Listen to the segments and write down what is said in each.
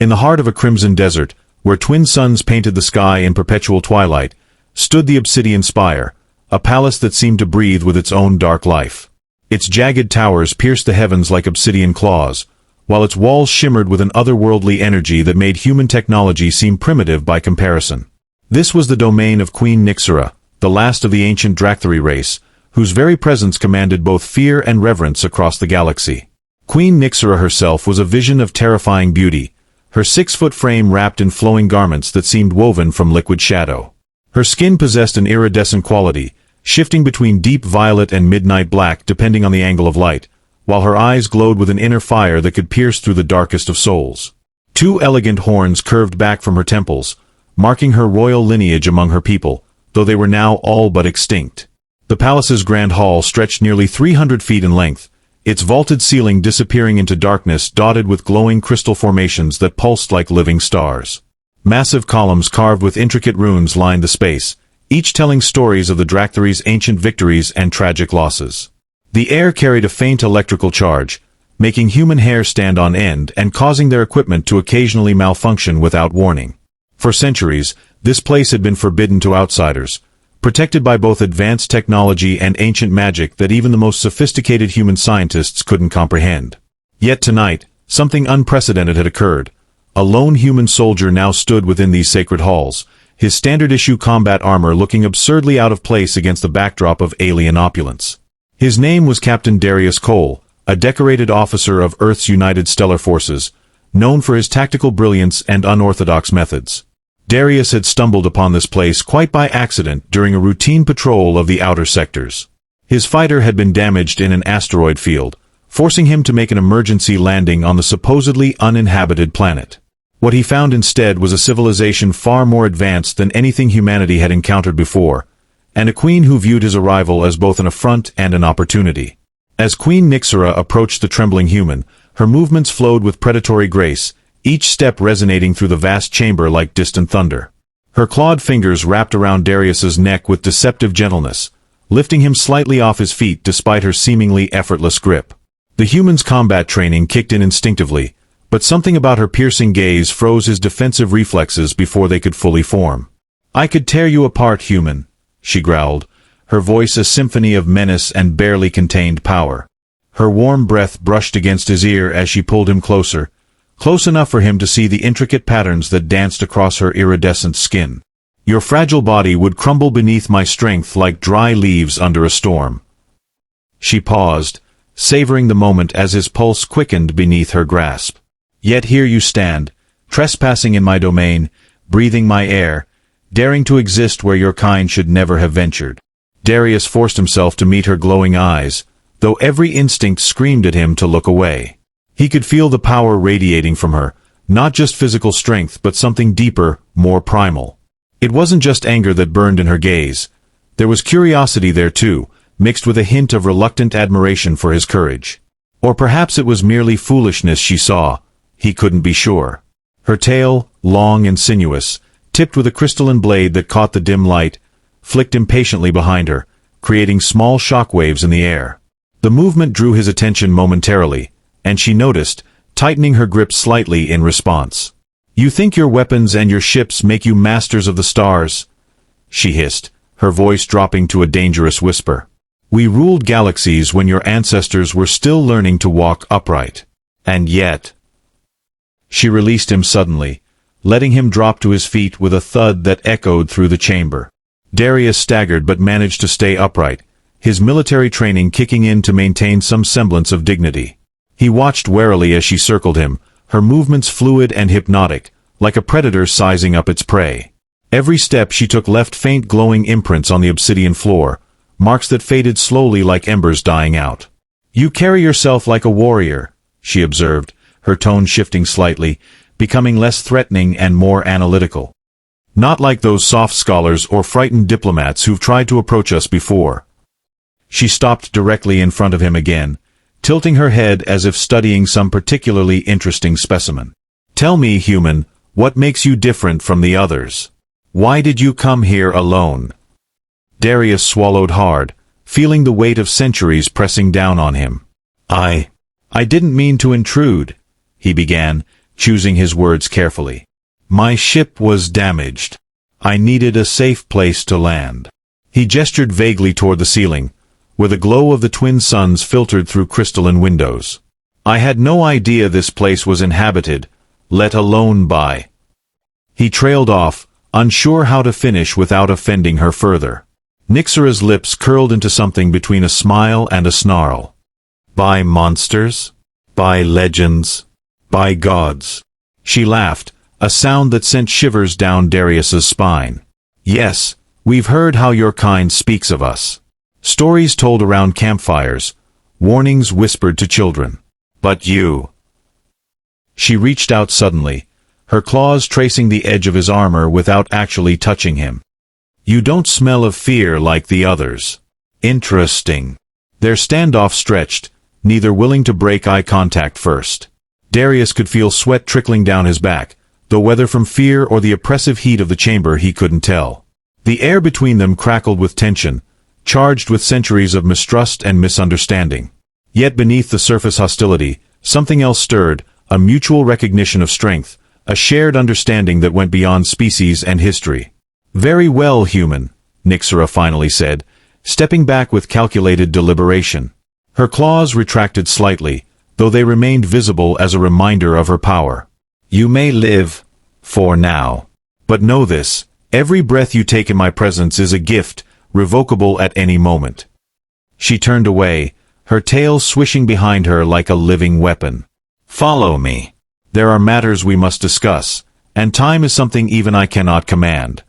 In the heart of a crimson desert, where twin suns painted the sky in perpetual twilight, stood the Obsidian Spire, a palace that seemed to breathe with its own dark life. Its jagged towers pierced the heavens like obsidian claws, while its walls shimmered with an otherworldly energy that made human technology seem primitive by comparison. This was the domain of Queen Nixura, the last of the ancient Dracthari race, whose very presence commanded both fear and reverence across the galaxy. Queen Nixura herself was a vision of terrifying beauty, her 6-foot frame wrapped in flowing garments that seemed woven from liquid shadow. Her skin possessed an iridescent quality, shifting between deep violet and midnight black depending on the angle of light, while her eyes glowed with an inner fire that could pierce through the darkest of souls. 2 elegant horns curved back from her temples, marking her royal lineage among her people, though they were now all but extinct. The palace's grand hall stretched nearly 300 feet in length, its vaulted ceiling disappearing into darkness dotted with glowing crystal formations that pulsed like living stars. Massive columns carved with intricate runes lined the space, each telling stories of the Dracthari's ancient victories and tragic losses. The air carried a faint electrical charge, making human hair stand on end and causing their equipment to occasionally malfunction without warning. For centuries, this place had been forbidden to outsiders, protected by both advanced technology and ancient magic that even the most sophisticated human scientists couldn't comprehend. Yet tonight, something unprecedented had occurred. A lone human soldier now stood within these sacred halls, his standard-issue combat armor looking absurdly out of place against the backdrop of alien opulence. His name was Captain Darius Cole, a decorated officer of Earth's United Stellar Forces, known for his tactical brilliance and unorthodox methods. Darius had stumbled upon this place quite by accident during a routine patrol of the outer sectors. His fighter had been damaged in an asteroid field, forcing him to make an emergency landing on the supposedly uninhabited planet. What he found instead was a civilization far more advanced than anything humanity had encountered before, and a queen who viewed his arrival as both an affront and an opportunity. As Queen Nixura approached the trembling human, her movements flowed with predatory grace, each step resonating through the vast chamber like distant thunder. Her clawed fingers wrapped around Darius's neck with deceptive gentleness, lifting him slightly off his feet despite her seemingly effortless grip. The human's combat training kicked in instinctively, but something about her piercing gaze froze his defensive reflexes before they could fully form. "I could tear you apart, human," she growled, her voice a symphony of menace and barely contained power. Her warm breath brushed against his ear as she pulled him closer, close enough for him to see the intricate patterns that danced across her iridescent skin. "Your fragile body would crumble beneath my strength like dry leaves under a storm." She paused, savoring the moment as his pulse quickened beneath her grasp. "Yet here you stand, trespassing in my domain, breathing my air, daring to exist where your kind should never have ventured." Darius forced himself to meet her glowing eyes, though every instinct screamed at him to look away. He could feel the power radiating from her, not just physical strength but something deeper, more primal. It wasn't just anger that burned in her gaze. There was curiosity there too, mixed with a hint of reluctant admiration for his courage. Or perhaps it was merely foolishness she saw. He couldn't be sure. Her tail, long and sinuous, tipped with a crystalline blade that caught the dim light, flicked impatiently behind her, creating small shockwaves in the air. The movement drew his attention momentarily, and she noticed, tightening her grip slightly in response. "You think your weapons and your ships make you masters of the stars?" she hissed, her voice dropping to a dangerous whisper. "We ruled galaxies when your ancestors were still learning to walk upright. And yet—" She released him suddenly, letting him drop to his feet with a thud that echoed through the chamber. Darius staggered but managed to stay upright, his military training kicking in to maintain some semblance of dignity. He watched warily as she circled him, her movements fluid and hypnotic, like a predator sizing up its prey. Every step she took left faint glowing imprints on the obsidian floor, marks that faded slowly like embers dying out. "You carry yourself like a warrior," she observed, her tone shifting slightly, becoming less threatening and more analytical. "Not like those soft scholars or frightened diplomats who've tried to approach us before." She stopped directly in front of him again, tilting her head as if studying some particularly interesting specimen. "Tell me, human, what makes you different from the others? Why did you come here alone?" Darius swallowed hard, feeling the weight of centuries pressing down on him. I didn't mean to intrude," he began, choosing his words carefully. My ship was damaged. I needed a safe place to land. He gestured vaguely toward the ceiling, where the glow of the twin suns filtered through crystalline windows. I had no idea this place was inhabited, let alone by. He trailed off, unsure how to finish without offending her further. Nixura's lips curled into something between a smile and a snarl. By monsters? By legends? By gods? She laughed, a sound that sent shivers down Darius's spine. Yes, we've heard how your kind speaks of us. Stories told around campfires, warnings whispered to children. But you. She reached out suddenly, her claws tracing the edge of his armor without actually touching him. You don't smell of fear like the others. Interesting. Their standoff stretched, neither willing to break eye contact first. Darius could feel sweat trickling down his back, though whether from fear or the oppressive heat of the chamber he couldn't tell. The air between them crackled with tension, charged with centuries of mistrust and misunderstanding. Yet beneath the surface hostility, something else stirred, a mutual recognition of strength, a shared understanding that went beyond species and history. Very well, human, Nixura finally said, stepping back with calculated deliberation. Her claws retracted slightly, though they remained visible as a reminder of her power. You may live, for now. But know this, every breath you take in my presence is a gift, revocable at any moment. She turned away, her tail swishing behind her like a living weapon. Follow me. There are matters we must discuss, and time is something even I cannot command.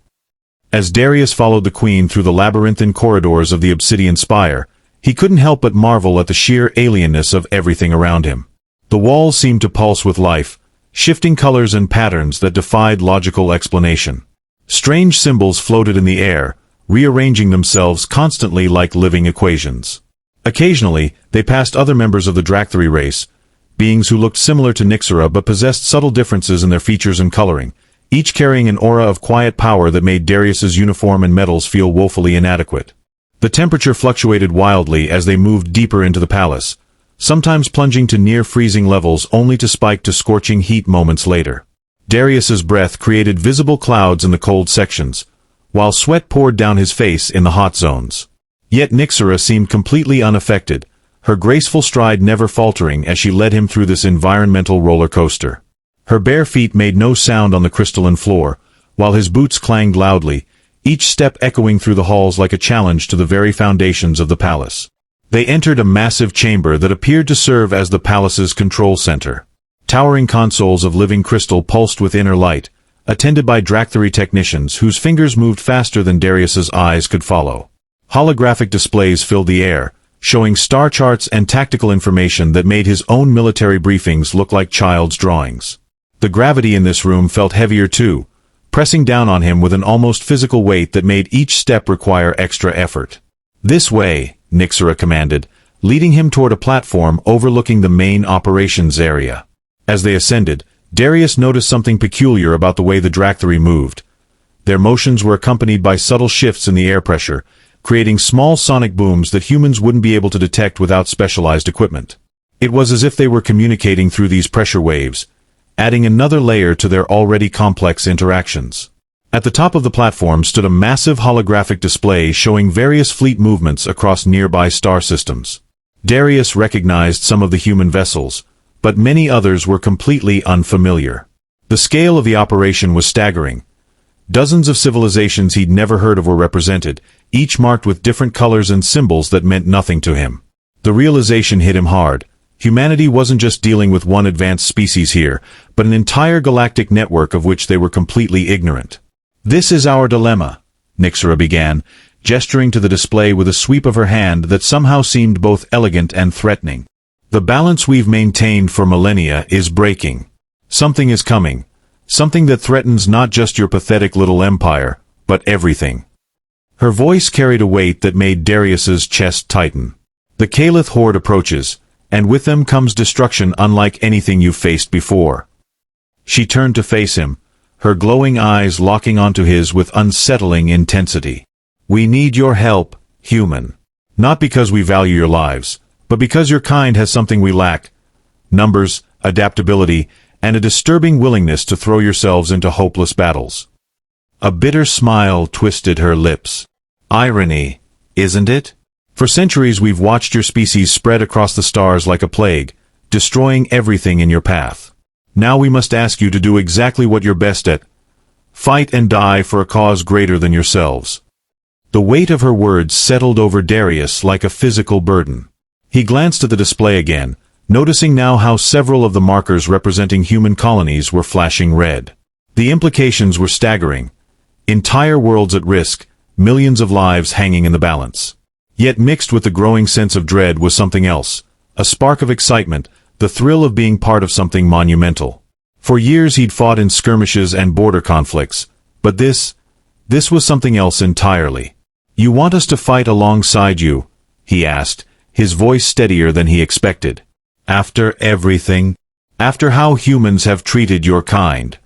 As Darius followed the queen through the labyrinthine corridors of the Obsidian Spire, he couldn't help but marvel at the sheer alienness of everything around him. The walls seemed to pulse with life, shifting colors and patterns that defied logical explanation. Strange symbols floated in the air, rearranging themselves constantly like living equations. Occasionally, they passed other members of the Dracthyri race, beings who looked similar to Nixura but possessed subtle differences in their features and coloring, each carrying an aura of quiet power that made Darius's uniform and medals feel woefully inadequate. The temperature fluctuated wildly as they moved deeper into the palace, sometimes plunging to near-freezing levels only to spike to scorching heat moments later. Darius's breath created visible clouds in the cold sections, while sweat poured down his face in the hot zones. Yet Nixura seemed completely unaffected, her graceful stride never faltering as she led him through this environmental roller coaster. Her bare feet made no sound on the crystalline floor, while his boots clanged loudly, each step echoing through the halls like a challenge to the very foundations of the palace. They entered a massive chamber that appeared to serve as the palace's control center. Towering consoles of living crystal pulsed with inner light, attended by Dracthyri technicians whose fingers moved faster than Darius's eyes could follow. Holographic displays filled the air, showing star charts and tactical information that made his own military briefings look like child's drawings. The gravity in this room felt heavier too, pressing down on him with an almost physical weight that made each step require extra effort. This way, Nixura commanded, leading him toward a platform overlooking the main operations area. As they ascended, Darius noticed something peculiar about the way the Dracthyri moved. Their motions were accompanied by subtle shifts in the air pressure, creating small sonic booms that humans wouldn't be able to detect without specialized equipment. It was as if they were communicating through these pressure waves, adding another layer to their already complex interactions. At the top of the platform stood a massive holographic display showing various fleet movements across nearby star systems. Darius recognized some of the human vessels, but many others were completely unfamiliar. The scale of the operation was staggering. Dozens of civilizations he'd never heard of were represented, each marked with different colors and symbols that meant nothing to him. The realization hit him hard. Humanity wasn't just dealing with one advanced species here, but an entire galactic network of which they were completely ignorant. This is our dilemma, Nixura began, gesturing to the display with a sweep of her hand that somehow seemed both elegant and threatening. The balance we've maintained for millennia is breaking. Something is coming. Something that threatens not just your pathetic little empire, but everything. Her voice carried a weight that made Darius's chest tighten. The Caith horde approaches, and with them comes destruction unlike anything you've faced before. She turned to face him, her glowing eyes locking onto his with unsettling intensity. We need your help, human. Not because we value your lives, but because your kind has something we lack: numbers, adaptability, and a disturbing willingness to throw yourselves into hopeless battles. A bitter smile twisted her lips. Irony, isn't it? For centuries we've watched your species spread across the stars like a plague, destroying everything in your path. Now we must ask you to do exactly what you're best at. Fight and die for a cause greater than yourselves. The weight of her words settled over Darius like a physical burden. He glanced at the display again, noticing now how several of the markers representing human colonies were flashing red. The implications were staggering. Entire worlds at risk, millions of lives hanging in the balance. Yet mixed with the growing sense of dread was something else, a spark of excitement, the thrill of being part of something monumental. For years he'd fought in skirmishes and border conflicts, but this was something else entirely. You want us to fight alongside you? He asked, his voice steadier than he expected. After everything? After how humans have treated your kind?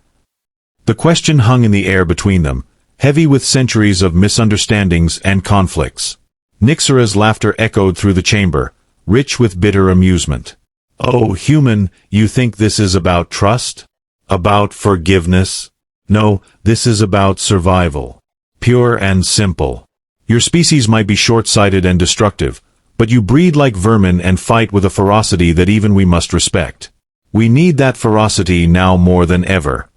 The question hung in the air between them, heavy with centuries of misunderstandings and conflicts. Nixura's laughter echoed through the chamber, rich with bitter amusement. Oh, human, you think this is about trust? About forgiveness? No, this is about survival. Pure and simple. Your species might be short-sighted and destructive, but you breed like vermin and fight with a ferocity that even we must respect. We need that ferocity now more than ever.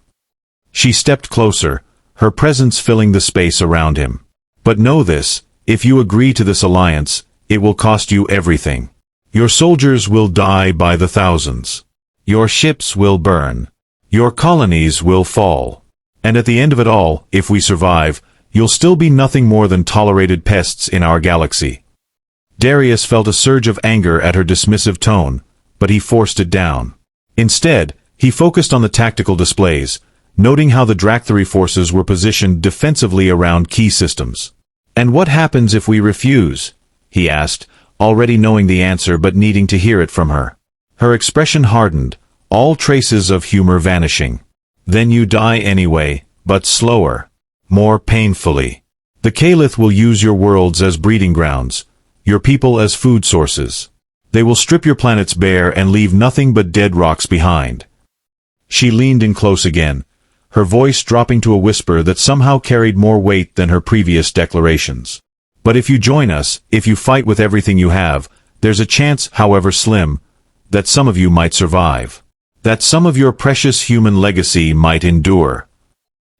She stepped closer, her presence filling the space around him. But know this, if you agree to this alliance, it will cost you everything. Your soldiers will die by the thousands. Your ships will burn. Your colonies will fall. And at the end of it all, if we survive, you'll still be nothing more than tolerated pests in our galaxy. Darius felt a surge of anger at her dismissive tone, but he forced it down. Instead, he focused on the tactical displays, noting how the Dracthyri forces were positioned defensively around key systems. And what happens if we refuse? He asked, already knowing the answer but needing to hear it from her. Her expression hardened, all traces of humor vanishing. Then you die anyway, but slower. More painfully. The Caith will use your worlds as breeding grounds, your people as food sources. They will strip your planets bare and leave nothing but dead rocks behind. She leaned in close again, her voice dropping to a whisper that somehow carried more weight than her previous declarations. But if you join us, if you fight with everything you have, there's a chance, however slim, that some of you might survive. That some of your precious human legacy might endure.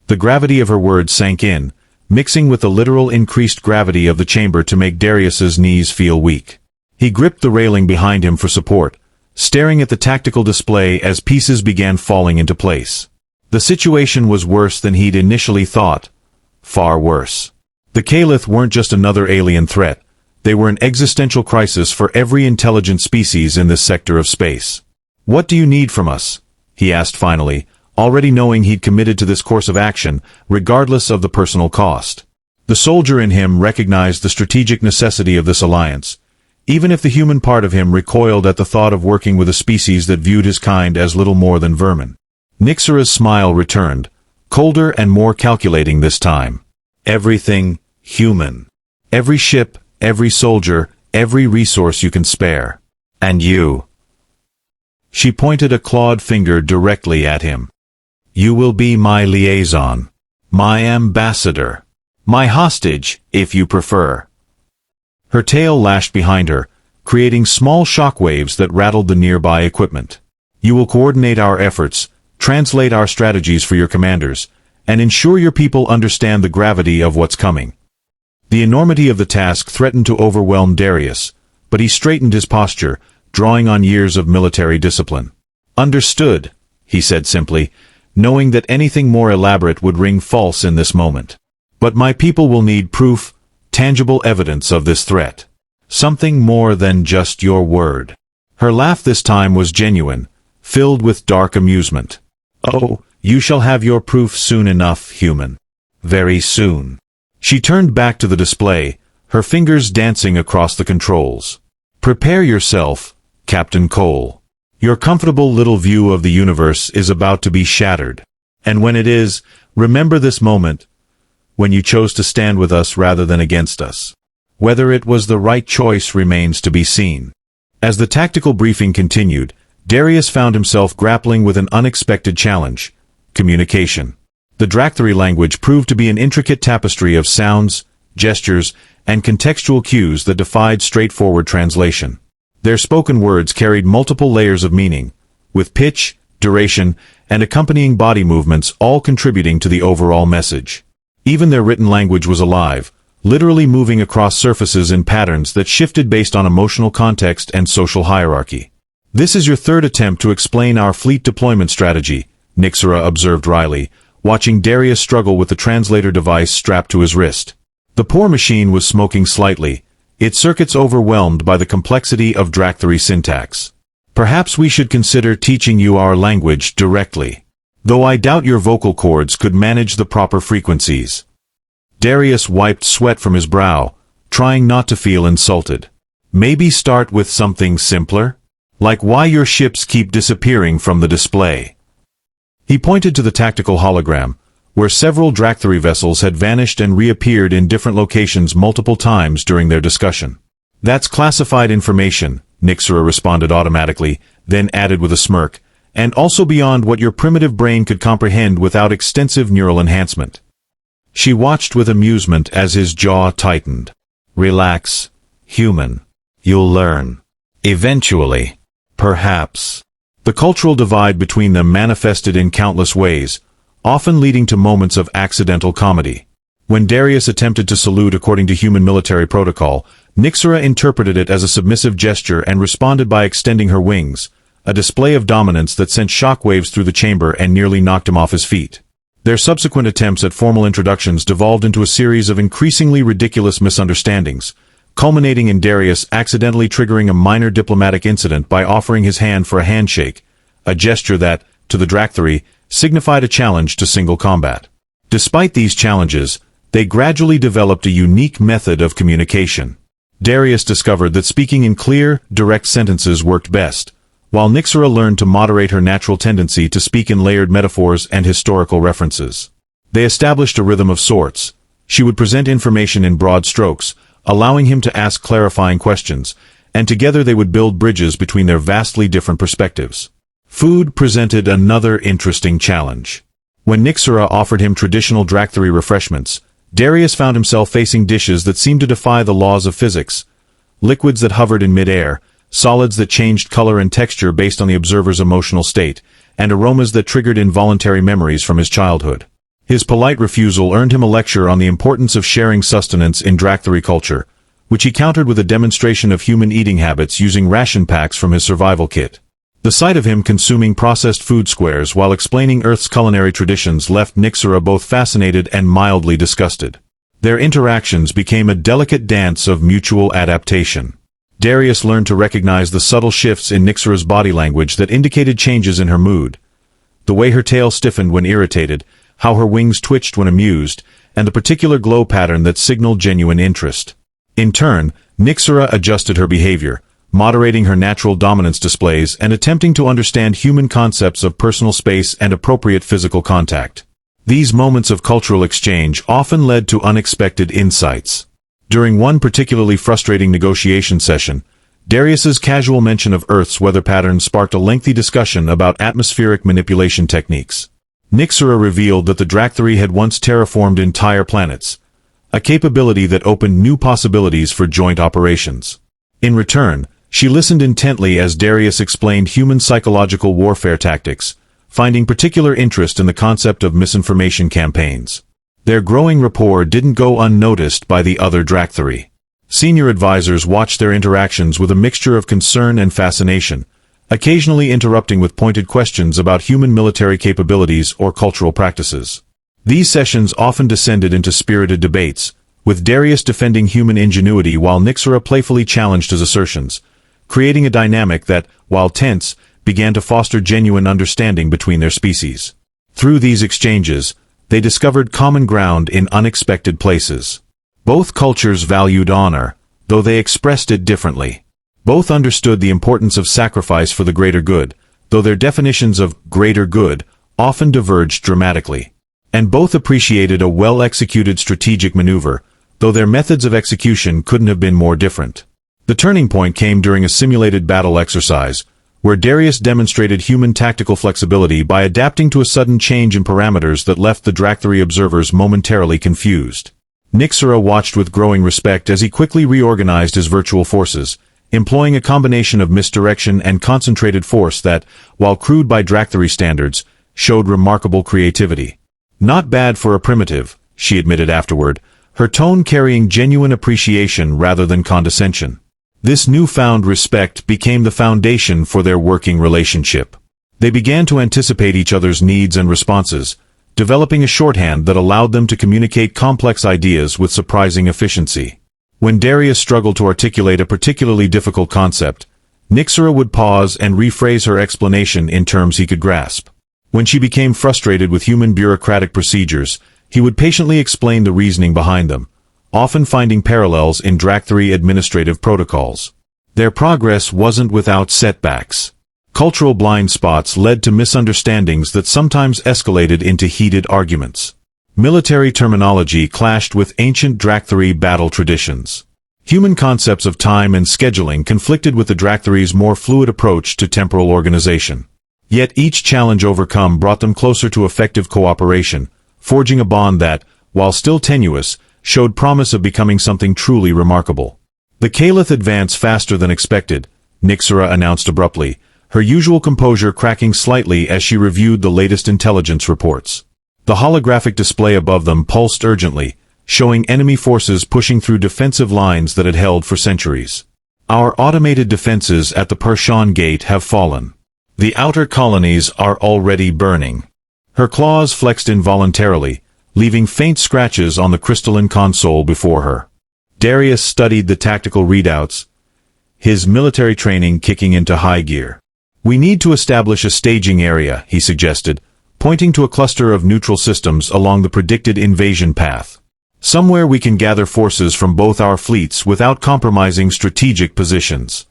The gravity of her words sank in, mixing with the literal increased gravity of the chamber to make Darius's knees feel weak. He gripped the railing behind him for support, staring at the tactical display as pieces began falling into place. The situation was worse than he'd initially thought. Far worse. The Caith weren't just another alien threat, they were an existential crisis for every intelligent species in this sector of space. What do you need from us? He asked finally, already knowing he'd committed to this course of action, regardless of the personal cost. The soldier in him recognized the strategic necessity of this alliance, even if the human part of him recoiled at the thought of working with a species that viewed his kind as little more than vermin. Nixura's smile returned, colder and more calculating this time. Everything human. Every ship, every soldier, every resource you can spare. And you. She pointed a clawed finger directly at him. You will be my liaison. My ambassador. My hostage, if you prefer. Her tail lashed behind her, creating small shockwaves that rattled the nearby equipment. You will coordinate our efforts, translate our strategies for your commanders, and ensure your people understand the gravity of what's coming. The enormity of the task threatened to overwhelm Darius, but he straightened his posture, drawing on years of military discipline. Understood, he said simply, knowing that anything more elaborate would ring false in this moment. But my people will need proof, tangible evidence of this threat. Something more than just your word. Her laugh this time was genuine, filled with dark amusement. Oh, you shall have your proof soon enough, human. Very soon. She turned back to the display, her fingers dancing across the controls. Prepare yourself, Captain Cole. Your comfortable little view of the universe is about to be shattered. And when it is, remember this moment, when you chose to stand with us rather than against us. Whether it was the right choice remains to be seen. As the tactical briefing continued, Darius found himself grappling with an unexpected challenge: communication. The Dractari language proved to be an intricate tapestry of sounds, gestures, and contextual cues that defied straightforward translation. Their spoken words carried multiple layers of meaning, with pitch, duration, and accompanying body movements all contributing to the overall message. Even their written language was alive, literally moving across surfaces in patterns that shifted based on emotional context and social hierarchy. "This is your third attempt to explain our fleet deployment strategy," Nixura observed wryly, watching Darius struggle with the translator device strapped to his wrist. The poor machine was smoking slightly, its circuits overwhelmed by the complexity of Dractari syntax. "Perhaps we should consider teaching you our language directly. Though I doubt your vocal cords could manage the proper frequencies." Darius wiped sweat from his brow, trying not to feel insulted. "Maybe start with something simpler? Like why your ships keep disappearing from the display." He pointed to the tactical hologram, where several Dractari vessels had vanished and reappeared in different locations multiple times during their discussion. "That's classified information," Nixura responded automatically, then added with a smirk, "and also beyond what your primitive brain could comprehend without extensive neural enhancement." She watched with amusement as his jaw tightened. "Relax, human. You'll learn. Eventually. Perhaps." The cultural divide between them manifested in countless ways, often leading to moments of accidental comedy. When Darius attempted to salute according to human military protocol, Nixura interpreted it as a submissive gesture and responded by extending her wings, a display of dominance that sent shockwaves through the chamber and nearly knocked him off his feet. Their subsequent attempts at formal introductions devolved into a series of increasingly ridiculous misunderstandings, culminating in Darius accidentally triggering a minor diplomatic incident by offering his hand for a handshake, a gesture that, to the Dractari, signified a challenge to single combat. Despite these challenges, they gradually developed a unique method of communication. Darius discovered that speaking in clear, direct sentences worked best, while Nixura learned to moderate her natural tendency to speak in layered metaphors and historical references. They established a rhythm of sorts. She would present information in broad strokes, allowing him to ask clarifying questions, and together they would build bridges between their vastly different perspectives. Food presented another interesting challenge. When Nixura offered him traditional Dractari refreshments, Darius found himself facing dishes that seemed to defy the laws of physics. Liquids that hovered in mid-air, solids that changed color and texture based on the observer's emotional state, and aromas that triggered involuntary memories from his childhood. His polite refusal earned him a lecture on the importance of sharing sustenance in Dractari culture, which he countered with a demonstration of human eating habits using ration packs from his survival kit. The sight of him consuming processed food squares while explaining Earth's culinary traditions left Nixura both fascinated and mildly disgusted. Their interactions became a delicate dance of mutual adaptation. Darius learned to recognize the subtle shifts in Nixura's body language that indicated changes in her mood. The way her tail stiffened when irritated, how her wings twitched when amused, and the particular glow pattern that signaled genuine interest. In turn, Nixura adjusted her behavior, moderating her natural dominance displays and attempting to understand human concepts of personal space and appropriate physical contact. These moments of cultural exchange often led to unexpected insights. During one particularly frustrating negotiation session, Darius's casual mention of Earth's weather patterns sparked a lengthy discussion about atmospheric manipulation techniques. Nixura revealed that the Dractari had once terraformed entire planets, a capability that opened new possibilities for joint operations. In return, she listened intently as Darius explained human psychological warfare tactics, finding particular interest in the concept of misinformation campaigns. Their growing rapport didn't go unnoticed by the other Dractari. Senior advisors watched their interactions with a mixture of concern and fascination, occasionally interrupting with pointed questions about human military capabilities or cultural practices. These sessions often descended into spirited debates, with Darius defending human ingenuity while Nixura playfully challenged his assertions, creating a dynamic that, while tense, began to foster genuine understanding between their species. Through these exchanges, they discovered common ground in unexpected places. Both cultures valued honor, though they expressed it differently. Both understood the importance of sacrifice for the greater good, though their definitions of greater good often diverged dramatically. And both appreciated a well-executed strategic maneuver, though their methods of execution couldn't have been more different. The turning point came during a simulated battle exercise, where Darius demonstrated human tactical flexibility by adapting to a sudden change in parameters that left the Dractari observers momentarily confused. Nixura watched with growing respect as he quickly reorganized his virtual forces, employing a combination of misdirection and concentrated force that, while crude by Dractari standards, showed remarkable creativity. Not bad for a primitive, she admitted afterward, her tone carrying genuine appreciation rather than condescension. This newfound respect became the foundation for their working relationship. They began to anticipate each other's needs and responses, developing a shorthand that allowed them to communicate complex ideas with surprising efficiency. When Darius struggled to articulate a particularly difficult concept, Nixura would pause and rephrase her explanation in terms he could grasp. When she became frustrated with human bureaucratic procedures, he would patiently explain the reasoning behind them, often finding parallels in Dractari administrative protocols. Their progress wasn't without setbacks. Cultural blind spots led to misunderstandings that sometimes escalated into heated arguments. Military terminology clashed with ancient Dractari battle traditions. Human concepts of time and scheduling conflicted with the Dractari's more fluid approach to temporal organization. Yet each challenge overcome brought them closer to effective cooperation, forging a bond that, while still tenuous, showed promise of becoming something truly remarkable. The Caith advanced faster than expected, Nixura announced abruptly, her usual composure cracking slightly as she reviewed the latest intelligence reports. The holographic display above them pulsed urgently, showing enemy forces pushing through defensive lines that had held for centuries. Our automated defenses at the Persian Gate have fallen. The outer colonies are already burning. Her claws flexed involuntarily, leaving faint scratches on the crystalline console before her. Darius studied the tactical readouts, his military training kicking into high gear. We need to establish a staging area, he suggested, pointing to a cluster of neutral systems along the predicted invasion path. Somewhere we can gather forces from both our fleets without compromising strategic positions.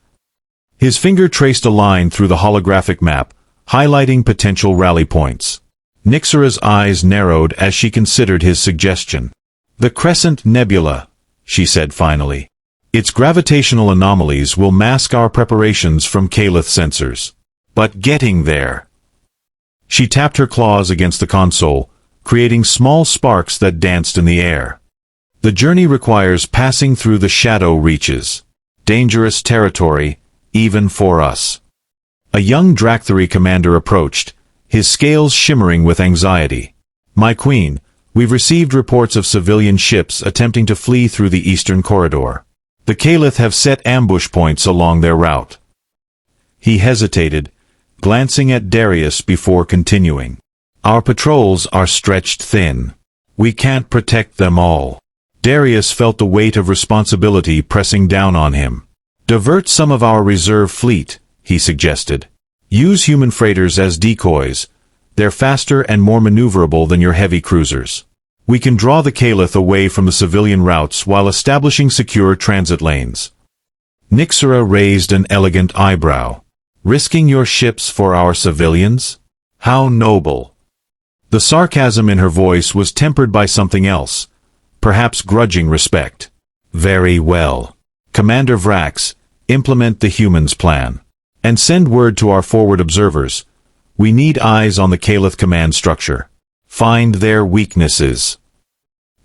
His finger traced a line through the holographic map, highlighting potential rally points. Nixura's eyes narrowed as she considered his suggestion. The Crescent Nebula, she said finally. Its gravitational anomalies will mask our preparations from Caith sensors. But getting there. She tapped her claws against the console, creating small sparks that danced in the air. The journey requires passing through the shadow reaches. Dangerous territory, even for us. A young Dractari commander approached, his scales shimmering with anxiety. My queen, we've received reports of civilian ships attempting to flee through the eastern corridor. The Caith have set ambush points along their route. He hesitated, glancing at Darius before continuing. Our patrols are stretched thin. We can't protect them all. Darius felt the weight of responsibility pressing down on him. Divert some of our reserve fleet, he suggested. Use human freighters as decoys. They're faster and more maneuverable than your heavy cruisers. We can draw the Caith away from the civilian routes while establishing secure transit lanes. Nixura raised an elegant eyebrow. Risking your ships for our civilians? How noble. The sarcasm in her voice was tempered by something else, perhaps grudging respect. Very well. Commander Vrax, implement the humans' plan. And send word to our forward observers. We need eyes on the Caith command structure. Find their weaknesses.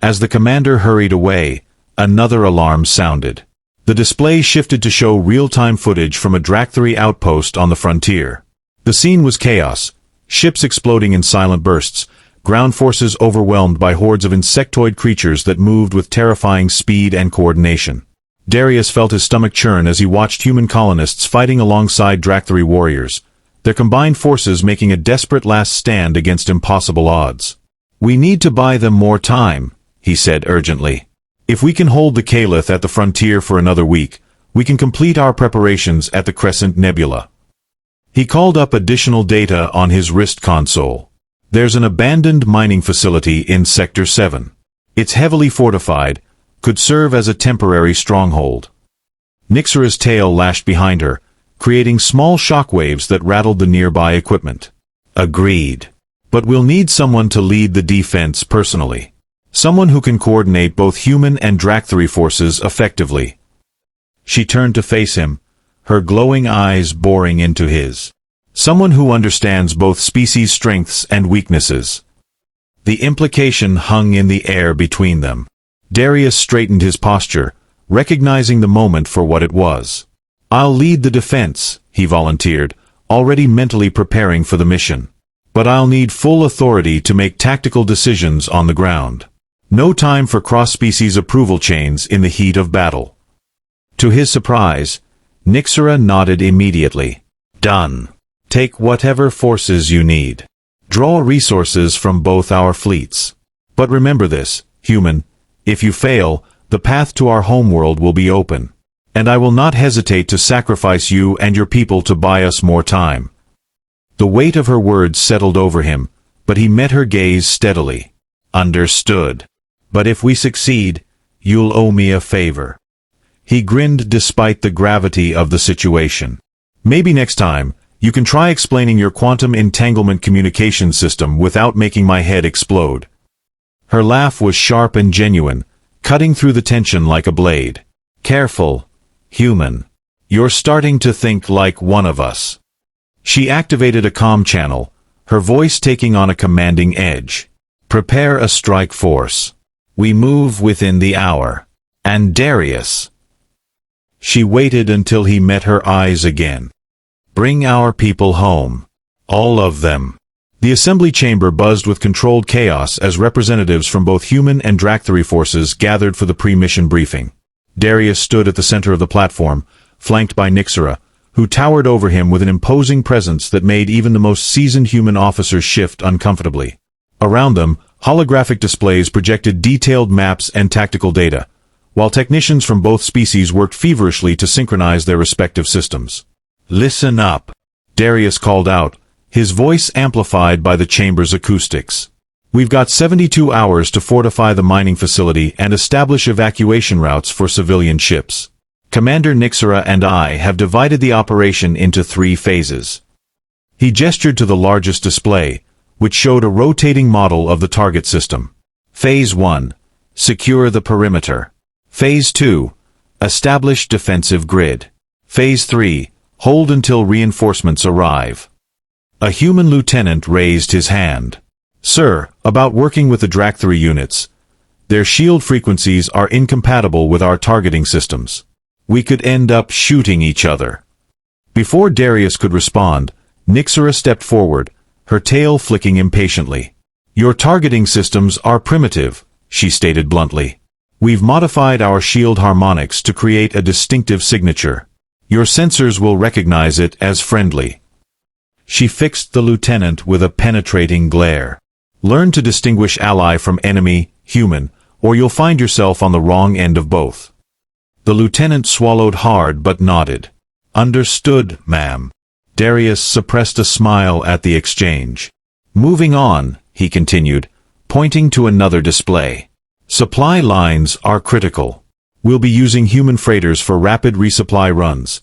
As the commander hurried away, another alarm sounded. The display shifted to show real-time footage from a Dractari outpost on the frontier. The scene was chaos, ships exploding in silent bursts, ground forces overwhelmed by hordes of insectoid creatures that moved with terrifying speed and coordination. Darius felt his stomach churn as he watched human colonists fighting alongside Dractari warriors, their combined forces making a desperate last stand against impossible odds. We need to buy them more time, he said urgently. If we can hold the Caith at the frontier for another week, we can complete our preparations at the Crescent Nebula. He called up additional data on his wrist console. There's an abandoned mining facility in Sector 7. It's heavily fortified, could serve as a temporary stronghold. Nixura's tail lashed behind her, creating small shockwaves that rattled the nearby equipment. Agreed. But we'll need someone to lead the defense personally. Someone who can coordinate both human and Dractari forces effectively. She turned to face him, her glowing eyes boring into his. Someone who understands both species' strengths and weaknesses. The implication hung in the air between them. Darius straightened his posture, recognizing the moment for what it was. "I'll lead the defense," he volunteered, already mentally preparing for the mission. "But I'll need full authority to make tactical decisions on the ground. No time for cross-species approval chains in the heat of battle." To his surprise, Nixura nodded immediately. "Done. Take whatever forces you need. Draw resources from both our fleets. But remember this, human, if you fail, the path to our homeworld will be open. And I will not hesitate to sacrifice you and your people to buy us more time." The weight of her words settled over him, but he met her gaze steadily. "Understood. But if we succeed, you'll owe me a favor." He grinned despite the gravity of the situation. "Maybe next time, you can try explaining your quantum entanglement communication system without making my head explode." Her laugh was sharp and genuine, cutting through the tension like a blade. "Careful, human. You're starting to think like one of us." She activated a comm channel, her voice taking on a commanding edge. "Prepare a strike force. We move within the hour. And Darius." She waited until he met her eyes again. "Bring our people home. All of them." The assembly chamber buzzed with controlled chaos as representatives from both human and Dractari forces gathered for the pre-mission briefing. Darius stood at the center of the platform, flanked by Nixura, who towered over him with an imposing presence that made even the most seasoned human officers shift uncomfortably. Around them, holographic displays projected detailed maps and tactical data, while technicians from both species worked feverishly to synchronize their respective systems. "Listen up," Darius called out, his voice amplified by the chamber's acoustics. "We've got 72 hours to fortify the mining facility and establish evacuation routes for civilian ships. Commander Nixura and I have divided the operation into 3 phases." He gestured to the largest display, which showed a rotating model of the target system. "Phase 1. Secure the perimeter. Phase 2. Establish defensive grid. Phase 3. Hold until reinforcements arrive." A human lieutenant raised his hand. "Sir, about working with the Dractari units. Their shield frequencies are incompatible with our targeting systems. We could end up shooting each other." Before Darius could respond, Nixura stepped forward, her tail flicking impatiently. "Your targeting systems are primitive," she stated bluntly. "We've modified our shield harmonics to create a distinctive signature. Your sensors will recognize it as friendly." She fixed the lieutenant with a penetrating glare. "Learn to distinguish ally from enemy, human, or you'll find yourself on the wrong end of both." The lieutenant swallowed hard but nodded. "Understood, ma'am." Darius suppressed a smile at the exchange. "Moving on," he continued, pointing to another display. "Supply lines are critical. We'll be using human freighters for rapid resupply runs.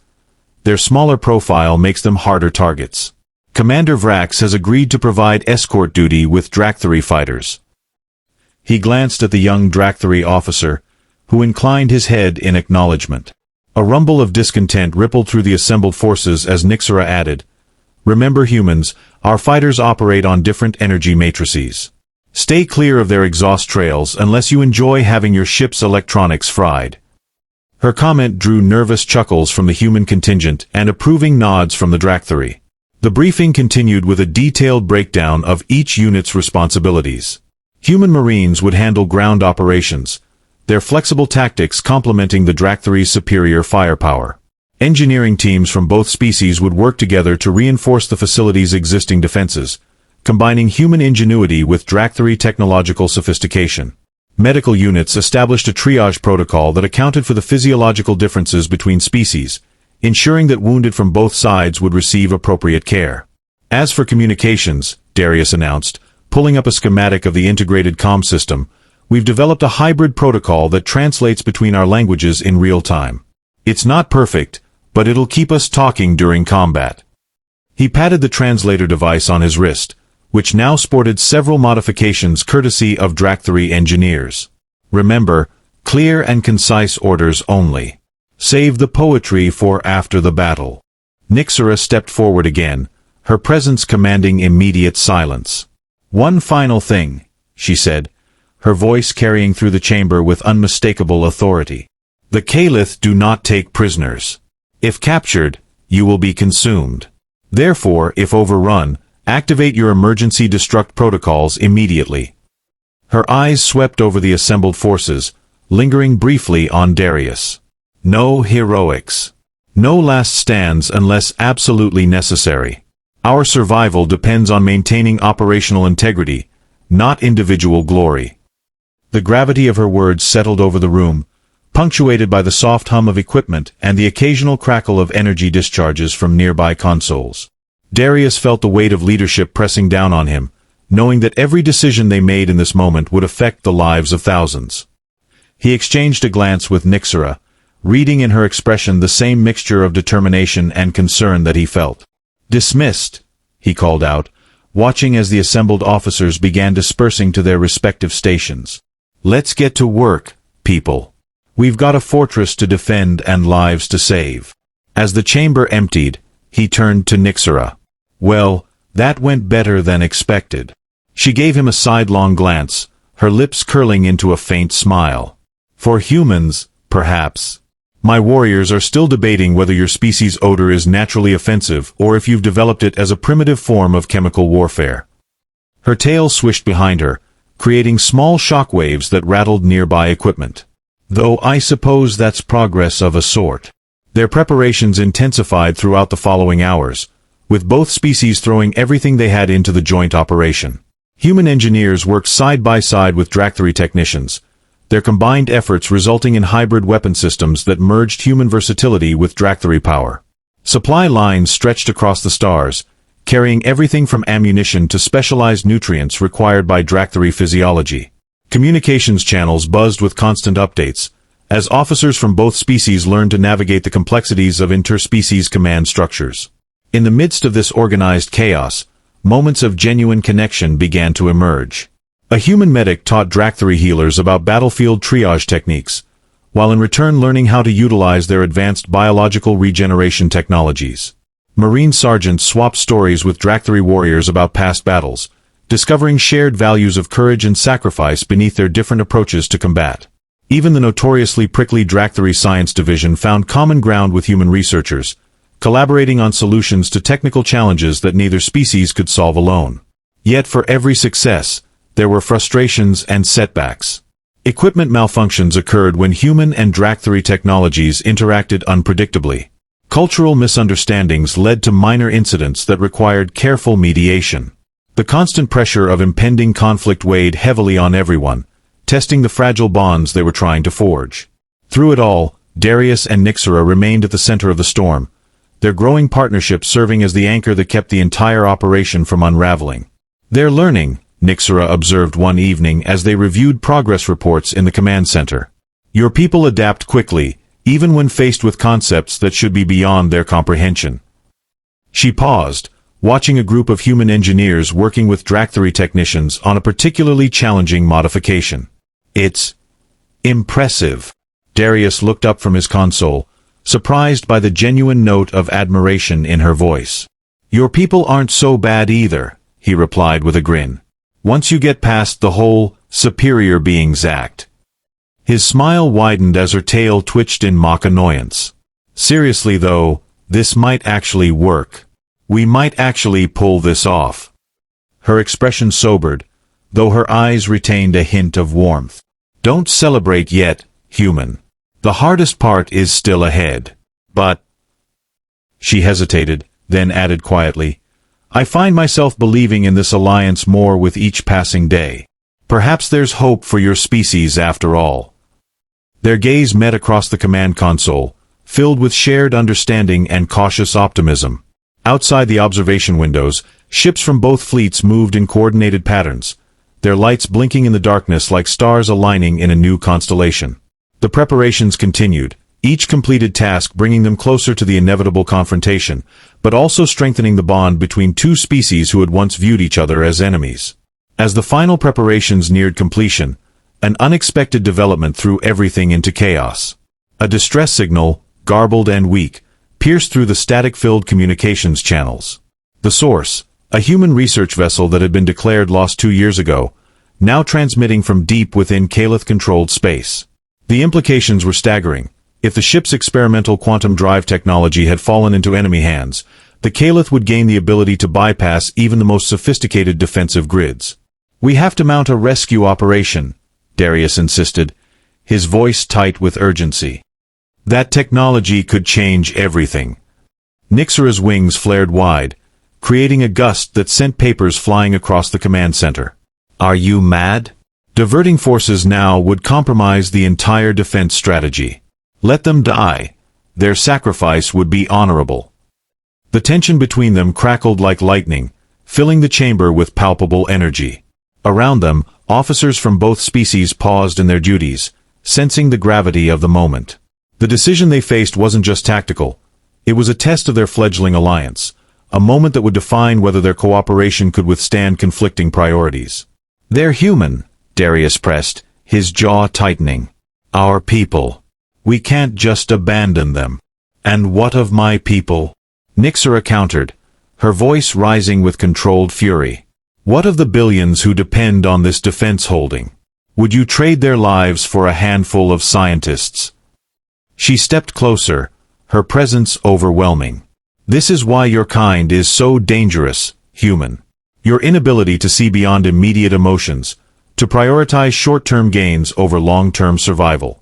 Their smaller profile makes them harder targets. Commander Vrax has agreed to provide escort duty with Dractari fighters." He glanced at the young Dractari officer, who inclined his head in acknowledgement. A rumble of discontent rippled through the assembled forces as Nixura added, "Remember humans, our fighters operate on different energy matrices. Stay clear of their exhaust trails unless you enjoy having your ship's electronics fried." Her comment drew nervous chuckles from the human contingent and approving nods from the Dractari. The briefing continued with a detailed breakdown of each unit's responsibilities. Human Marines would handle ground operations, their flexible tactics complementing the Dractari's superior firepower. Engineering teams from both species would work together to reinforce the facility's existing defenses, combining human ingenuity with Dractari technological sophistication. Medical units established a triage protocol that accounted for the physiological differences between species, ensuring that wounded from both sides would receive appropriate care. As for communications, Darius announced, pulling up a schematic of the integrated comm system, "We've developed a hybrid protocol that translates between our languages in real time. It's not perfect, but it'll keep us talking during combat." He patted the translator device on his wrist, which now sported several modifications courtesy of Dractari engineers. "Remember, clear and concise orders only. Save the poetry for after the battle. Nixura stepped forward again, her presence commanding immediate silence. One final thing, she said, her voice carrying through the chamber with unmistakable authority. The Caith do not take prisoners. If captured, you will be consumed. Therefore, if overrun, activate your emergency destruct protocols immediately. Her eyes swept over the assembled forces, lingering briefly on Darius. No heroics. No last stands unless absolutely necessary. Our survival depends on maintaining operational integrity, not individual glory. The gravity of her words settled over the room, punctuated by the soft hum of equipment and the occasional crackle of energy discharges from nearby consoles. Darius felt the weight of leadership pressing down on him, knowing that every decision they made in this moment would affect the lives of thousands. He exchanged a glance with Nixura, reading in her expression the same mixture of determination and concern that he felt. "Dismissed," he called out, watching as the assembled officers began dispersing to their respective stations. "Let's get to work, people. We've got a fortress to defend and lives to save." As the chamber emptied, he turned to Nixura. "Well, that went better than expected." She gave him a sidelong glance, her lips curling into a faint smile. "For humans, perhaps. My warriors are still debating whether your species' odor is naturally offensive or if you've developed it as a primitive form of chemical warfare." Her tail swished behind her, creating small shockwaves that rattled nearby equipment. "Though I suppose that's progress of a sort." Their preparations intensified throughout the following hours, with both species throwing everything they had into the joint operation. Human engineers worked side by side with Dractari technicians, their combined efforts resulting in hybrid weapon systems that merged human versatility with Dractari power. Supply lines stretched across the stars, carrying everything from ammunition to specialized nutrients required by Dractari physiology. Communications channels buzzed with constant updates, as officers from both species learned to navigate the complexities of interspecies command structures. In the midst of this organized chaos, moments of genuine connection began to emerge. A human medic taught Dractari healers about battlefield triage techniques, while in return learning how to utilize their advanced biological regeneration technologies. Marine sergeants swapped stories with Dractari warriors about past battles, discovering shared values of courage and sacrifice beneath their different approaches to combat. Even the notoriously prickly Dractari Science Division found common ground with human researchers, collaborating on solutions to technical challenges that neither species could solve alone. Yet for every success, there were frustrations and setbacks. Equipment malfunctions occurred when human and Dractari technologies interacted unpredictably. Cultural misunderstandings led to minor incidents that required careful mediation. The constant pressure of impending conflict weighed heavily on everyone, testing the fragile bonds they were trying to forge. Through it all, Darius and Nixura remained at the center of the storm, their growing partnership serving as the anchor that kept the entire operation from unraveling. "They're learning," Nixura observed one evening as they reviewed progress reports in the command center. "Your people adapt quickly, even when faced with concepts that should be beyond their comprehension." She paused, watching a group of human engineers working with Dractari technicians on a particularly challenging modification. "It's impressive." Darius looked up from his console, surprised by the genuine note of admiration in her voice. "Your people aren't so bad either," he replied with a grin. "Once you get past the whole superior beings act." His smile widened as her tail twitched in mock annoyance. "Seriously though, this might actually work. We might actually pull this off." Her expression sobered, though her eyes retained a hint of warmth. "Don't celebrate yet, human. The hardest part is still ahead. But—" She hesitated, then added quietly, "I find myself believing in this alliance more with each passing day. Perhaps there's hope for your species after all." Their gaze met across the command console, filled with shared understanding and cautious optimism. Outside the observation windows, ships from both fleets moved in coordinated patterns, their lights blinking in the darkness like stars aligning in a new constellation. The preparations continued, each completed task bringing them closer to the inevitable confrontation, but also strengthening the bond between two species who had once viewed each other as enemies. As the final preparations neared completion, an unexpected development threw everything into chaos. A distress signal, garbled and weak, pierced through the static-filled communications channels. The source, a human research vessel that had been declared lost 2 years ago, now transmitting from deep within Caith-controlled space. The implications were staggering. If the ship's experimental quantum drive technology had fallen into enemy hands, the Caith would gain the ability to bypass even the most sophisticated defensive grids. "We have to mount a rescue operation," Darius insisted, his voice tight with urgency. That technology could change everything. Nixura's wings flared wide, creating a gust that sent papers flying across the command center. "Are you mad? Diverting forces now would compromise the entire defense strategy. Let them die. Their sacrifice would be honorable." The tension between them crackled like lightning, filling the chamber with palpable energy. Around them, officers from both species paused in their duties, sensing the gravity of the moment. The decision they faced wasn't just tactical. It was a test of their fledgling alliance, a moment that would define whether their cooperation could withstand conflicting priorities. "They're human," Darius pressed, his jaw tightening. "Our people. We can't just abandon them." "And what of my people?" Nixura countered, her voice rising with controlled fury. "What of the billions who depend on this defense holding? Would you trade their lives for a handful of scientists?" She stepped closer, her presence overwhelming. "This is why your kind is so dangerous, human. Your inability to see beyond immediate emotions, to prioritize short-term gains over long-term survival."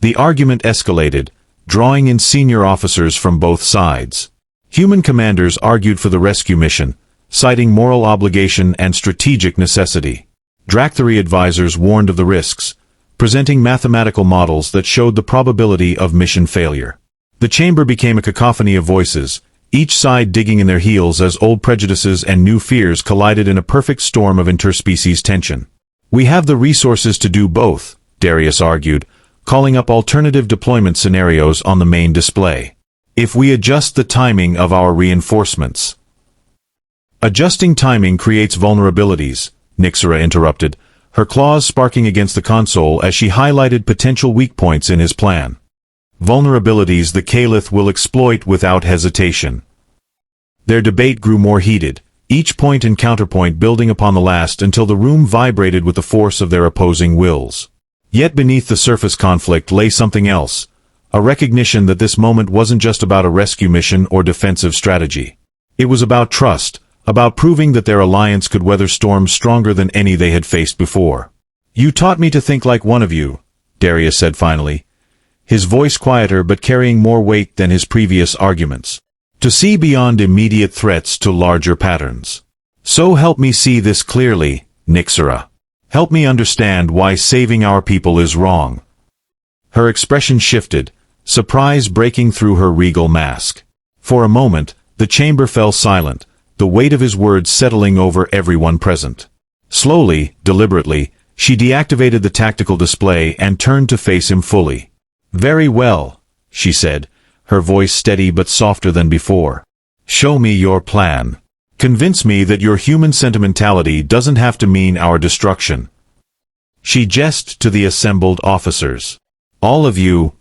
The argument escalated, drawing in senior officers from both sides. Human commanders argued for the rescue mission, citing moral obligation and strategic necessity. Dractari advisors warned of the risks, presenting mathematical models that showed the probability of mission failure. The chamber became a cacophony of voices, each side digging in their heels as old prejudices and new fears collided in a perfect storm of interspecies tension. "We have the resources to do both," Darius argued, calling up alternative deployment scenarios on the main display. "If we adjust the timing of our reinforcements." "Adjusting timing creates vulnerabilities," Nixura interrupted, her claws sparking against the console as she highlighted potential weak points in his plan. "Vulnerabilities the Caith will exploit without hesitation." Their debate grew more heated, each point and counterpoint building upon the last until the room vibrated with the force of their opposing wills. Yet beneath the surface conflict lay something else, a recognition that this moment wasn't just about a rescue mission or defensive strategy. It was about trust, about proving that their alliance could weather storms stronger than any they had faced before. "You taught me to think like one of you," Darius said finally, his voice quieter but carrying more weight than his previous arguments. "To see beyond immediate threats to larger patterns. So help me see this clearly, Nixura. Help me understand why saving our people is wrong." Her expression shifted, surprise breaking through her regal mask. For a moment, the chamber fell silent, the weight of his words settling over everyone present. Slowly, deliberately, she deactivated the tactical display and turned to face him fully. "Very well," she said, her voice steady but softer than before. "Show me your plan. Convince me that your human sentimentality doesn't have to mean our destruction." She gestured to the assembled officers. "All of you,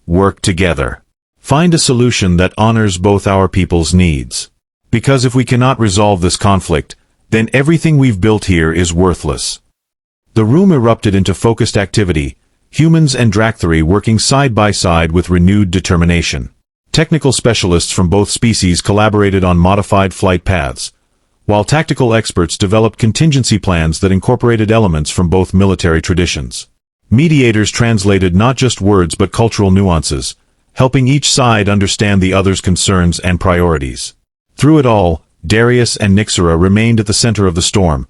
work together. Find a solution that honors both our people's needs. Because if we cannot resolve this conflict, then everything we've built here is worthless." The room erupted into focused activity, humans and Dractari working side by side with renewed determination. Technical specialists from both species collaborated on modified flight paths, while tactical experts developed contingency plans that incorporated elements from both military traditions. Mediators translated not just words but cultural nuances, helping each side understand the other's concerns and priorities. Through it all, Darius and Nixura remained at the center of the storm,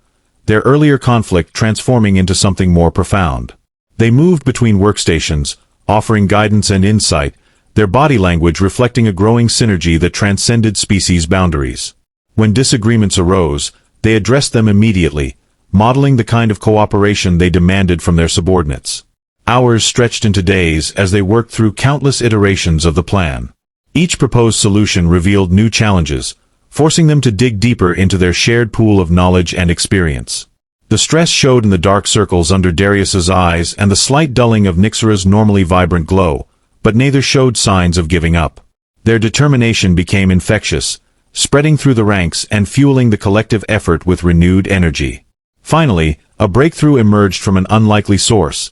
their earlier conflict transforming into something more profound. They moved between workstations, offering guidance and insight, their body language reflecting a growing synergy that transcended species boundaries. When disagreements arose, they addressed them immediately, modeling the kind of cooperation they demanded from their subordinates. Hours stretched into days as they worked through countless iterations of the plan. Each proposed solution revealed new challenges, forcing them to dig deeper into their shared pool of knowledge and experience. The stress showed in the dark circles under Darius's eyes and the slight dulling of Nixura's normally vibrant glow, but neither showed signs of giving up. Their determination became infectious, spreading through the ranks and fueling the collective effort with renewed energy. Finally, a breakthrough emerged from an unlikely source: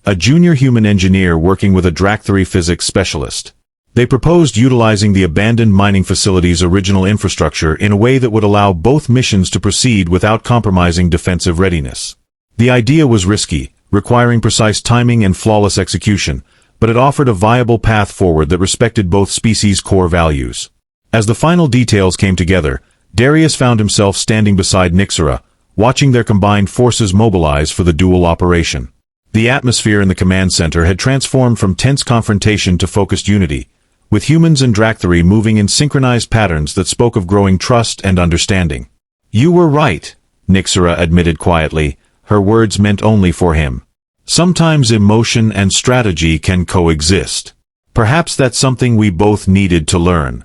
a junior human engineer working with a Dractary physics specialist. They proposed utilizing the abandoned mining facility's original infrastructure in a way that would allow both missions to proceed without compromising defensive readiness. The idea was risky, requiring precise timing and flawless execution, but it offered a viable path forward that respected both species' core values. As the final details came together, Darius found himself standing beside Nixura, watching their combined forces mobilize for the dual operation. The atmosphere in the command center had transformed from tense confrontation to focused unity, with humans and Dractary moving in synchronized patterns that spoke of growing trust and understanding. "You were right," Nixura admitted quietly, her words meant only for him. "Sometimes emotion and strategy can coexist. Perhaps that's something we both needed to learn."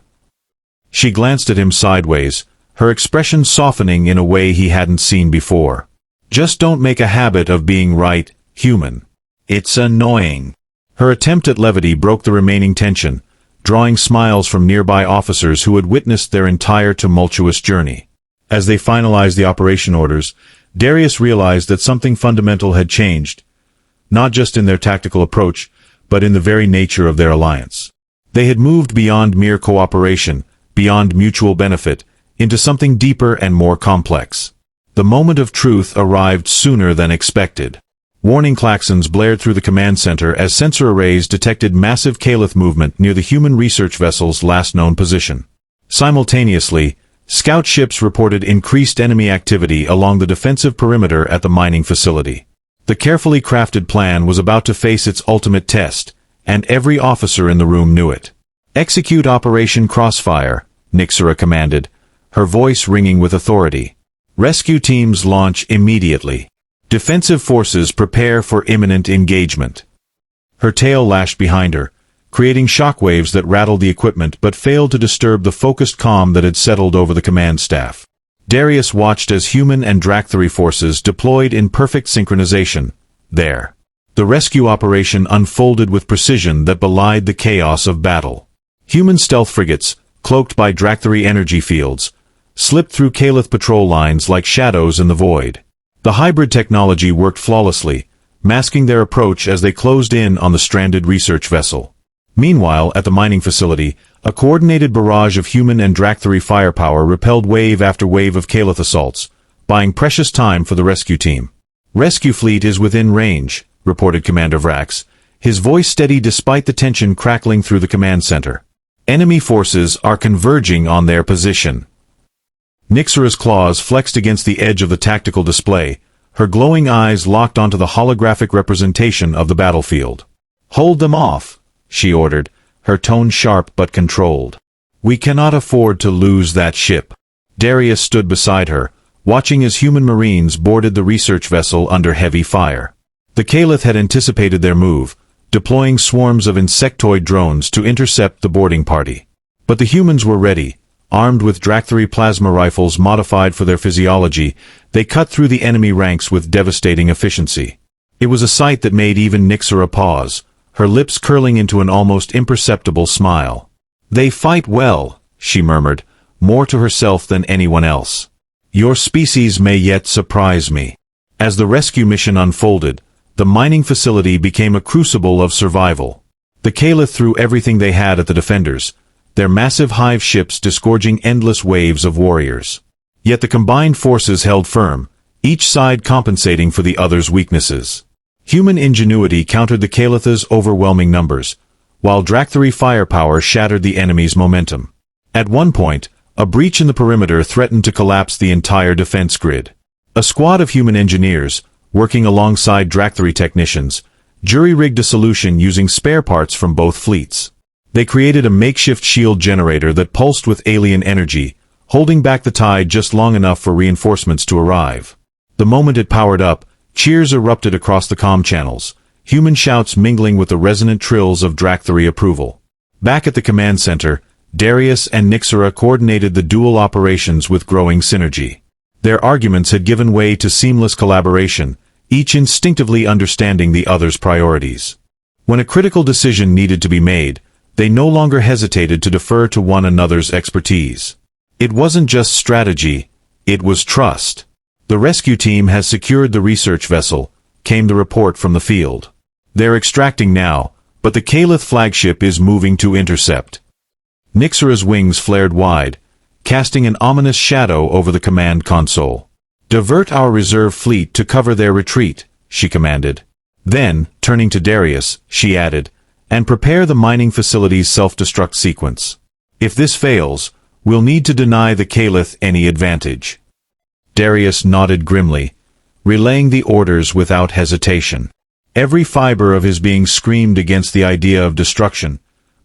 She glanced at him sideways, her expression softening in a way he hadn't seen before. "Just don't make a habit of being right, human. It's annoying." Her attempt at levity broke the remaining tension, drawing smiles from nearby officers who had witnessed their entire tumultuous journey. As they finalized the operation orders, Darius realized that something fundamental had changed, not just in their tactical approach, but in the very nature of their alliance. They had moved beyond mere cooperation, beyond mutual benefit, into something deeper and more complex. The moment of truth arrived sooner than expected. Warning klaxons blared through the command center as sensor arrays detected massive Caith movement near the human research vessel's last known position. Simultaneously, scout ships reported increased enemy activity along the defensive perimeter at the mining facility. The carefully crafted plan was about to face its ultimate test, and every officer in the room knew it. "Execute Operation Crossfire," Nixura commanded, her voice ringing with authority. "Rescue teams launch immediately. Defensive forces prepare for imminent engagement." Her tail lashed behind her, creating shockwaves that rattled the equipment but failed to disturb the focused calm that had settled over the command staff. Darius watched as human and Dractary forces deployed in perfect synchronization. There. The rescue operation unfolded with precision that belied the chaos of battle. Human stealth frigates, cloaked by Dractary energy fields, slipped through Caith patrol lines like shadows in the void. The hybrid technology worked flawlessly, masking their approach as they closed in on the stranded research vessel. Meanwhile, at the mining facility, a coordinated barrage of human and Dractary firepower repelled wave after wave of Caith assaults, buying precious time for the rescue team. "Rescue fleet is within range," reported Commander Vrax, his voice steady despite the tension crackling through the command center. "Enemy forces are converging on their position." Nixura's claws flexed against the edge of the tactical display, her glowing eyes locked onto the holographic representation of the battlefield. "Hold them off," she ordered, her tone sharp but controlled. "We cannot afford to lose that ship." Darius stood beside her, watching as human marines boarded the research vessel under heavy fire. The Caith had anticipated their move, deploying swarms of insectoid drones to intercept the boarding party. But the humans were ready. Armed with Dractary plasma rifles modified for their physiology, they cut through the enemy ranks with devastating efficiency. It was a sight that made even Nixura pause, her lips curling into an almost imperceptible smile. "They fight well," she murmured, more to herself than anyone else. "Your species may yet surprise me." As the rescue mission unfolded, the mining facility became a crucible of survival. The Caith threw everything they had at the defenders, their massive hive ships disgorging endless waves of warriors. Yet the combined forces held firm, each side compensating for the other's weaknesses. Human ingenuity countered the Caith's overwhelming numbers, while Dractary firepower shattered the enemy's momentum. At one point, a breach in the perimeter threatened to collapse the entire defense grid. A squad of human engineers, working alongside Dractary technicians, jury-rigged a solution using spare parts from both fleets. They created a makeshift shield generator that pulsed with alien energy, holding back the tide just long enough for reinforcements to arrive. The moment it powered up, cheers erupted across the comm channels, human shouts mingling with the resonant trills of Dractary approval. Back at the command center, Darius and Nixura coordinated the dual operations with growing synergy. Their arguments had given way to seamless collaboration, each instinctively understanding the other's priorities. When a critical decision needed to be made, they no longer hesitated to defer to one another's expertise. It wasn't just strategy, it was trust. "The rescue team has secured the research vessel," came the report from the field. "They're extracting now, but the Caith flagship is moving to intercept." Nixura's wings flared wide, casting an ominous shadow over the command console. "Divert our reserve fleet to cover their retreat," she commanded. Then, turning to Darius, she added, "And prepare the mining facility's self-destruct sequence. If this fails, we'll need to deny the Caith any advantage." Darius nodded grimly, relaying the orders without hesitation. Every fiber of his being screamed against the idea of destruction,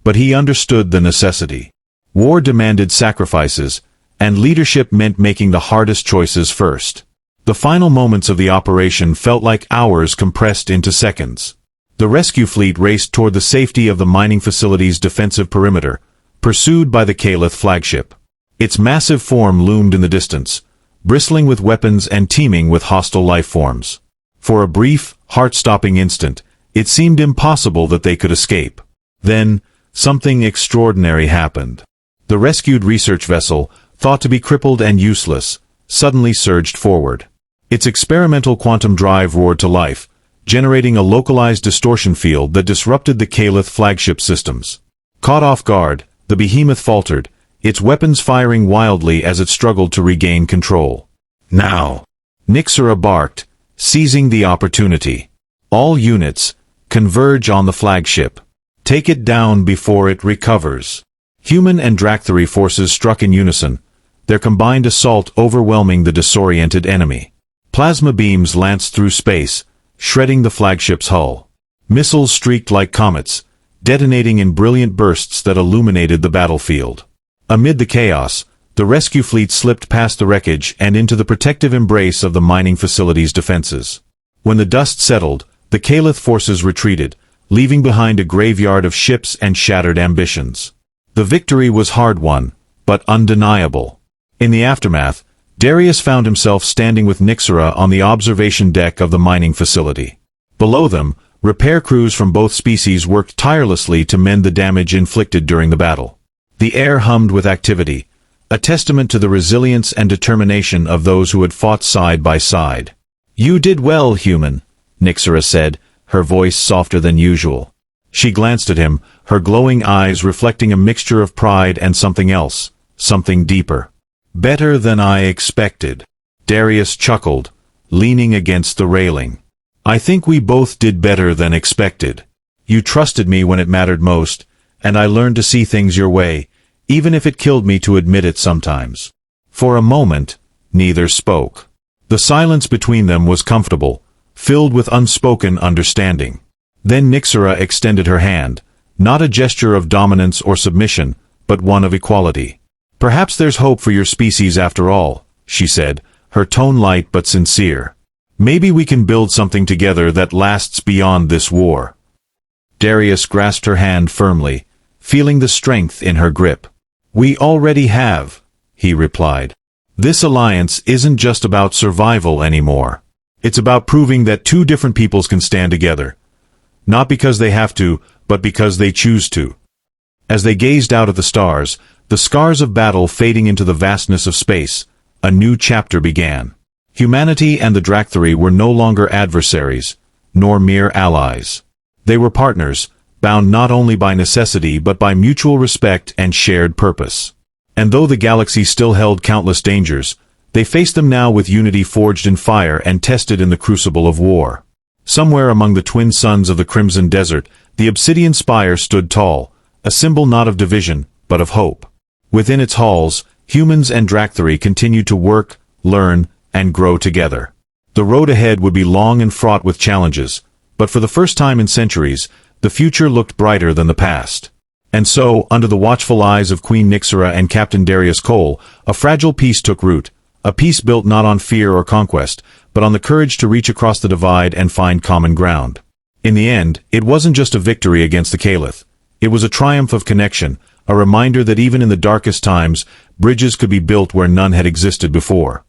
but he understood the necessity. War demanded sacrifices, and leadership meant making the hardest choices first. The final moments of the operation felt like hours compressed into seconds. The rescue fleet raced toward the safety of the mining facility's defensive perimeter, pursued by the Caith flagship. Its massive form loomed in the distance, bristling with weapons and teeming with hostile life forms. For a brief, heart-stopping instant, it seemed impossible that they could escape. Then, something extraordinary happened. The rescued research vessel, thought to be crippled and useless, suddenly surged forward. Its experimental quantum drive roared to life, generating a localized distortion field that disrupted the Caith flagship systems. Caught off guard, the behemoth faltered, its weapons firing wildly as it struggled to regain control. "Now!" Nixura barked, seizing the opportunity. "All units, converge on the flagship. Take it down before it recovers." Human and Dracthari forces struck in unison, their combined assault overwhelming the disoriented enemy. Plasma beams lanced through space, shredding the flagship's hull. Missiles streaked like comets, detonating in brilliant bursts that illuminated the battlefield. Amid the chaos, the rescue fleet slipped past the wreckage and into the protective embrace of the mining facility's defenses. When the dust settled, the Caith forces retreated, leaving behind a graveyard of ships and shattered ambitions. The victory was hard-won, but undeniable. In the aftermath, Darius found himself standing with Nixura on the observation deck of the mining facility. Below them, repair crews from both species worked tirelessly to mend the damage inflicted during the battle. The air hummed with activity, a testament to the resilience and determination of those who had fought side by side. "You did well, human," Nixura said, her voice softer than usual. She glanced at him, her glowing eyes reflecting a mixture of pride and something else, something deeper. "Better than I expected." Darius chuckled, leaning against the railing. "I think we both did better than expected. You trusted me when it mattered most, and I learned to see things your way, even if it killed me to admit it sometimes." For a moment, neither spoke. The silence between them was comfortable, filled with unspoken understanding. Then Nixura extended her hand, not a gesture of dominance or submission, but one of equality. "Perhaps there's hope for your species after all," she said, her tone light but sincere. "Maybe we can build something together that lasts beyond this war." Darius grasped her hand firmly, feeling the strength in her grip. "We already have," he replied. "This alliance isn't just about survival anymore. It's about proving that two different peoples can stand together. Not because they have to, but because they choose to." As they gazed out at the stars, the scars of battle fading into the vastness of space, a new chapter began. Humanity and the Dracthari were no longer adversaries, nor mere allies. They were partners, bound not only by necessity but by mutual respect and shared purpose. And though the galaxy still held countless dangers, they faced them now with unity forged in fire and tested in the crucible of war. Somewhere among the twin suns of the Crimson Desert, the Obsidian Spire stood tall, a symbol not of division, but of hope. Within its halls, humans and Dracthari continued to work, learn, and grow together. The road ahead would be long and fraught with challenges, but for the first time in centuries, the future looked brighter than the past. And so, under the watchful eyes of Queen Nixura and Captain Darius Cole, a fragile peace took root, a peace built not on fear or conquest, but on the courage to reach across the divide and find common ground. In the end, it wasn't just a victory against the Caith. It was a triumph of connection, a reminder that even in the darkest times, bridges could be built where none had existed before.